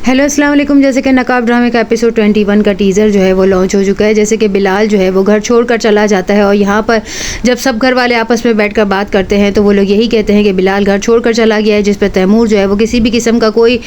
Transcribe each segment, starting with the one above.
Hello अस्सलाम वालेकुम। जैसे कि नकाब ड्रामे का एपिसोड 21 का टीज़र जो है वो लॉन्च हो चुका है। जैसे कि बिलाल जो है वो घर छोड़कर चला जाता है और यहाँ पर जब सब घर वाले आपस में बैठकर बात करते हैं तो वो लोग यही कहते हैं कि बिलाल घर छोड़कर चला गया है, जिस पर तैमूर जो है वो किसी भी किस्म का कोई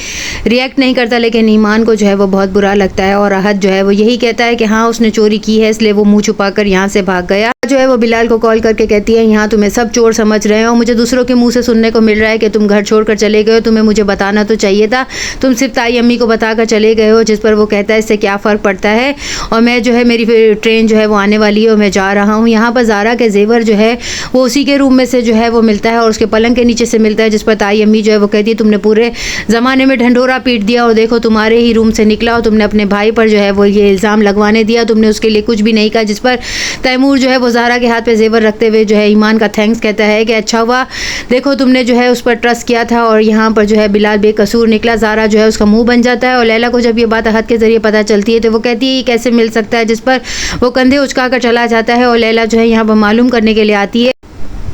रिएक्ट नहीं करता, लेकिन ईमान को जो है वो बहुत बुरा लगता है और अहद जो है वो यही कहता है कि हाँ उसने चोरी की है, इसलिए वो मुँह छुपा कर यहाँ से भाग गया। जो है वो बिलाल को कॉल करके कहती है यहाँ तुम्हें सब चोर समझ रहे हो, मुझे दूसरों के मुंह से सुनने को मिल रहा है कि तुम घर छोड़कर चले गए हो, तुम्हें मुझे बताना तो चाहिए था, तुम सिर्फ ताई अम्मी को बताकर चले गए हो। जिस पर वो कहता है इससे क्या फ़र्क पड़ता है, और मैं जो है मेरी ट्रेन जो है वो आने वाली है और मैं जा रहा हूँ। यहाँ पर ज़ारा के जेवर जो है वो उसी के रूम में से जो है वो मिलता है और उसके पलंग के नीचे से मिलता है, जिस पर ताई अम्मी जो है वो कहती है तुमने पूरे ज़माने में ढंढोरा पीट दिया और देखो तुम्हारे ही रूम से निकला और तुमने अपने भाई पर जो है वो ये इल्ज़ाम लगवाने दिया, तुमने उसके लिए कुछ भी नहीं कहा। जिस पर तैमूर जो है वो ज़ारा के हाथ पे जेवर रखते हुए जो है ईमान का थैंक्स कहता है कि अच्छा हुआ, देखो तुमने जो है उस पर ट्रस्ट किया था और यहाँ पर जो है बिलाल बेकसूर निकला। ज़ारा जो है उसका मुंह बन जाता है और लैला को जब ये बात अहद के ज़रिए पता चलती है तो वो कहती है ये कैसे मिल सकता है, जिस पर वो कंधे उचका कर चला जाता है और लैला जो है यहाँ पर मालूम करने के लिए आती है।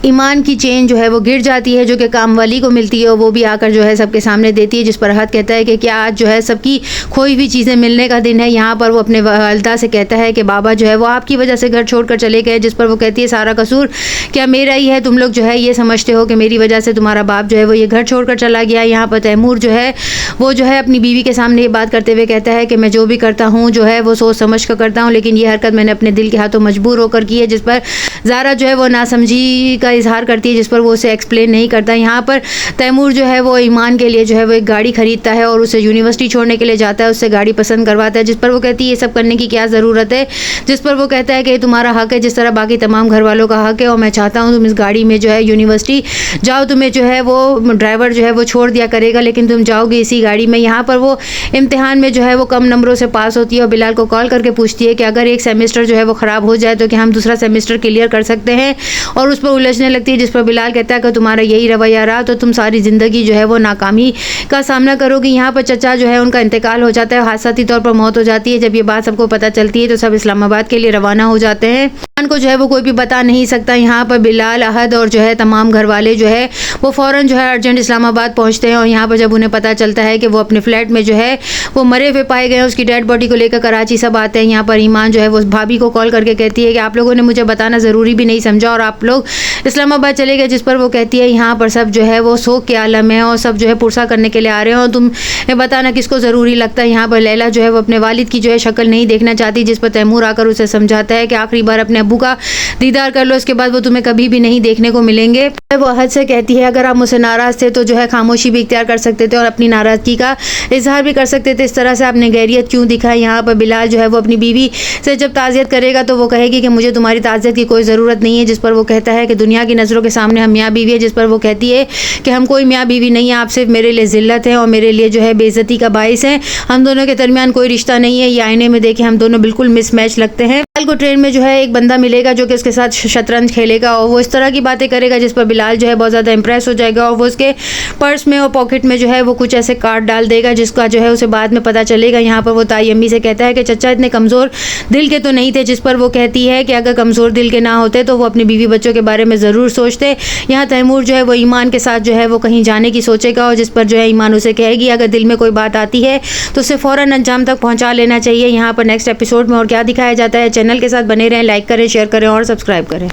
ईमान की चेन जो है वो गिर जाती है जो कि काम वाली को मिलती है और वो भी आकर जो है सबके सामने देती है, जिस पर अहद कहता है कि क्या आज जो है सबकी खोई हुई चीज़ें मिलने का दिन है। यहाँ पर वो अपने वालिदा से कहता है कि बाबा जो है वो आपकी वजह से घर छोड़कर चले गए, जिस पर वो कहती है सारा कसूर क्या मेरा ही है, तुम लोग जो है ये समझते हो कि मेरी वजह से तुम्हारा बाप जो है वो ये घर छोड़कर चला गया। यहाँ पर तैमूर जो है वो जो है अपनी बीवी के सामने ये बात करते हुए कहता है कि मैं जो भी करता हूँ जो है वो सोच समझ कर करता हूँ, लेकिन ये हरकत मैंने अपने दिल के हाथों मजबूर होकर की है। जिस पर ज़ारा जो है वो नासमझी का इजहार करती है, जिस पर वो उसे एक्सप्लेन नहीं करता। यहाँ पर तैमूर जो है वो ईमान के लिए जो है वो एक गाड़ी खरीदता है और उसे यूनिवर्सिटी छोड़ने के लिए जाता है, उससे गाड़ी पसंद करवाता है, जिस पर वो कहती है ये सब करने की क्या ज़रूरत है। जिस पर वो कहता है कि तुम्हारा हक है जिस तरह बाकी तमाम घर वालों का हक है और मैं चाहता हूँ तुम इस गाड़ी में जो है यूनिवर्सिटी जाओ, तुम्हें जो है वो ड्राइवर जो है वो छोड़ दिया करेगा लेकिन तुम जाओगे इसी गाड़ी में। यहाँ पर वो इम्तिहान में जो है वो कम नंबरों से पास होती है और बिलाल को कॉल करके पूछती है कि अगर एक सेमेस्टर जो है वो ख़राब हो जाए तो क्या हम दूसरा सेमेस्टर क्लियर कर सकते हैं, और उस पर उलझने लगती है। जिस पर बिलाल कहता है कि तुम्हारा यही रवैया रहा तो तुम सारी ज़िंदगी जो है वो नाकामी का सामना करोगी। यहाँ पर चचा जो है उनका इंतकाल हो जाता है, हादसाती तौर पर मौत हो जाती है। जब ये बात सबको पता चलती है तो सब इस्लामाबाद के लिए रवाना हो जाते हैं। ईमान को जो है वो कोई भी बता नहीं सकता। यहाँ पर बिलाल, अहद और जो है तमाम घर वाले जो है वो फ़ौरन जो है अर्जेंट इस्लामाबाद पहुँचते हैं और यहाँ पर जब उन्हें पता चलता है कि वो अपने फ्लैट में जो है वो मरे हुए पाए गए हैं, उसकी डेड बॉडी को लेकर कराची सब आते हैं। यहाँ पर ईमान जो है वो भाभी को कॉल करके कहती है कि आप लोगों ने मुझे बताना ज़रूरी भी नहीं समझा और आप लोग इस्लामाबाद चले गए। जिस पर वो कहती है यहाँ पर सब जो है वो शोक के आलम है और सब जो है पुरसा करने के लिए आ रहे हो, तुम बताना किसको ज़रूरी लगता है। यहाँ पर लैला जो है वो अपने वालिद की जो है शक्ल नहीं देखना चाहती, जिस पर तैमूर आकर उसे समझाता है कि आखिरी बार अपने अब्बू का दीदार कर लो, इसके बाद वो तुम्हें कभी भी नहीं देखने को मिलेंगे। वो अहद से कहती है अगर आप मुझसे नाराज़ थे तो जो है खामोशी भी इख्तियार कर सकते थे और अपनी नाराज़गी का इजहार भी कर सकते थे, इस तरह से आपने गैरियत क्यों दिखाई। यहाँ पर बिलाल जो है वो अपनी बीवी से जब ताज़ियत करेगा तो वो कहेगी कि मुझे तुम्हारी ताज़ियत की कोई ज़रूरत नहीं है, जिस पर वो कहता है कि दुनिया की नज़रों के सामने हम मियाँ बीवी है। जिस पर वो कहती है कि हम कोई मियाँ बीवी नहीं है, आप सिर्फ मेरे लिए ज़िल्लत है और मेरे लिए जो है बेइज्जती का बाइस है, हम दोनों के दरमियान कोई रिश्ता नहीं है। ये आईने में देखे हम दोनों बिल्कुल मिसमैच लगते हैं। बिलाल को ट्रेन में जो है एक बंदा मिलेगा जो कि उसके साथ शतरंज खेलेगा और वो इस तरह की बातें करेगा जिस पर बिलाल जो है बहुत ज़्यादा इंप्रेस हो जाएगा और वो उसके पर्स में और पॉकेट में जो है वो कुछ ऐसे कार्ड डाल देगा जिसका जो है उसे बाद में पता चलेगा। यहाँ पर वो ताई अम्मी से कहता है कि चचा इतने कमज़ोर दिल के तो नहीं थे, जिस पर वो कहती है कि अगर कमज़ोर दिल के ना होते तो वो अपनी बीवी बच्चों के बारे में ज़रूर सोचते। यहाँ तैमूर जो है वो ईमान के साथ जो है वो कहीं जाने की सोचेगा और जिस पर जो है ईमान उसे कहेगी अगर दिल में कोई बात आती है तो उसे फ़ौरन अंजाम तक पहुँचा लेना चाहिए। यहाँ पर नेक्स्ट एपिसोड में और क्या दिखाया जाता है, चैनल के साथ बने रहें, लाइक करें, शेयर करें और सब्सक्राइब करें।